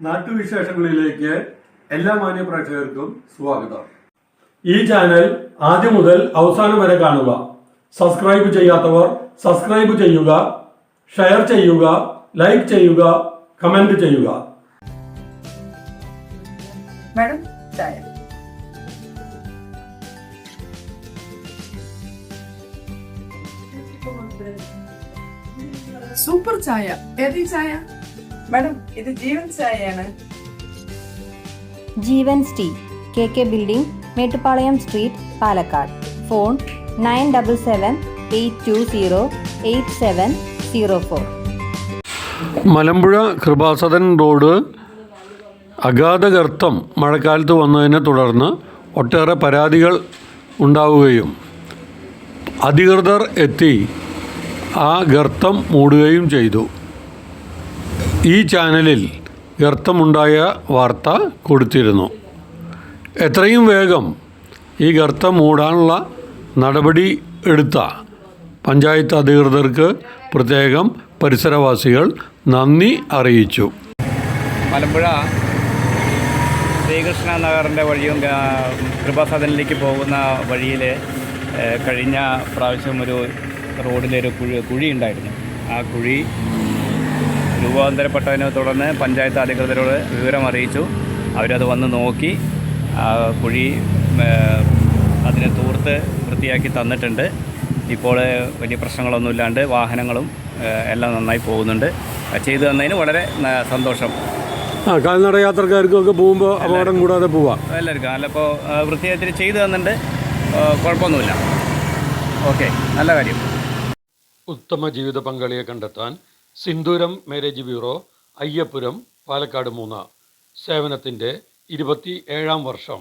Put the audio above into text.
നാട്ടുവിശേഷങ്ങളിലേക്ക് എല്ലാ മാന്യ പ്രേക്ഷകർക്കും സ്വാഗതം. ഈ ചാനൽ ആദ്യം മുതൽ അവസാനം വരെ കാണുക. സബ്സ്ക്രൈബ് ചെയ്യാത്തവർ സബ്സ്ക്രൈബ് ചെയ്യുക, ഷെയർ ചെയ്യുക, ലൈക്ക് ചെയ്യുക, കമന്റ് ചെയ്യുക. മാഡം ചായ. സൂപ്പർ ചായ. ഏത് ചായ? മാഡം ഇത് ജീവൻ ചായയാണ്. Jeevan's tea, KK building, Mettupalayam street, Palakkad. Phone 9778208704. Malampuzha Kripasadan road അഗാധഗർത്തം മഴക്കാലത്ത് വന്നതിനെ തുടർന്ന് ഒട്ടേറെ പരാതികൾ ഉണ്ടാവുകയും അധികൃതർ എത്തി ആ ഗർത്തം മൂടുകയും ചെയ്തു. ഈ ചാനലിൽ ഗർത്തമുണ്ടായ വാർത്ത കൊടുത്തിരുന്നു. എത്രയും വേഗം ഈ ഗർത്തം മൂടാനുള്ള നടപടി എടുത്ത പഞ്ചായത്ത് അധികൃതർക്ക് പ്രത്യേകം പരിസരവാസികൾ നന്ദി അറിയിച്ചു. മലമ്പുഴ ശ്രീകൃഷ്ണ നഗറിൻ്റെ വഴിയും കൃപാസദനിലേക്ക് പോകുന്ന വഴിയിൽ കഴിഞ്ഞ പ്രാവശ്യം ഒരു റോഡിലൊരു കുഴി ഉണ്ടായിരുന്നു. ആ കുഴി രൂപാന്തരപ്പെട്ടതിനെ തുടർന്ന് പഞ്ചായത്ത് അധികൃതരോട് വിവരം അറിയിച്ചു. അവരത് വന്ന് നോക്കി ആ കുഴി അതിനെ തൂർത്ത് വൃത്തിയാക്കി തന്നിട്ടുണ്ട്. ഇപ്പോൾ വലിയ പ്രശ്നങ്ങളൊന്നുമില്ലാണ്ട് വാഹനങ്ങളും എല്ലാം നന്നായി പോകുന്നുണ്ട്. ചെയ്തു തന്നതിന് വളരെ സന്തോഷം. കാൽനട യാത്രക്കാർക്കൊക്കെ പോകുമ്പോൾ അപകടം കൂടാതെ പോവാം. എല്ലാവർക്കും നല്ലപ്പോൾ വൃത്തിയായിട്ട് ചെയ്തു തന്നിട്ടുണ്ട്. കുഴപ്പമൊന്നുമില്ല. ഓക്കെ, നല്ല കാര്യം. ഉത്തമ ജീവിത പങ്കാളിയെ കണ്ടെത്താൻ സിന്ദൂരം മാരേജ് ബ്യൂറോ, അയ്യപ്പുരം, പാലക്കാട് 3. സേവനത്തിൻ്റെ 27ാം വർഷം.